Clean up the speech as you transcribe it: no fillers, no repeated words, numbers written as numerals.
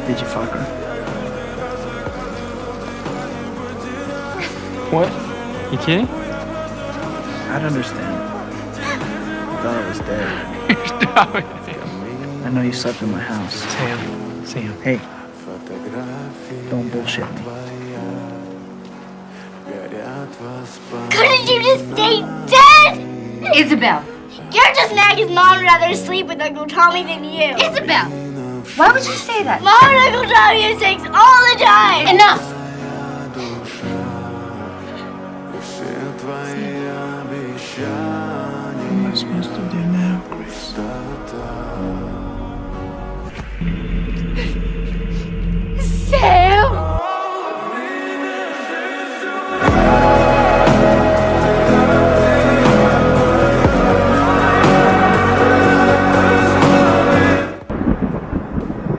Did you fuck her? What? You kidding? I'd understand. I thought I was dead. Stop it. I know you slept in my house. Sam. Hey, don't bullshit me. Couldn't you just stay dead? Isabel. You're just mad because Mom would rather sleep with Uncle Tommy than you. Isabel. Why would you say that? Mom and Uncle Tommy have sex all the time. Enough. Все твои обещания.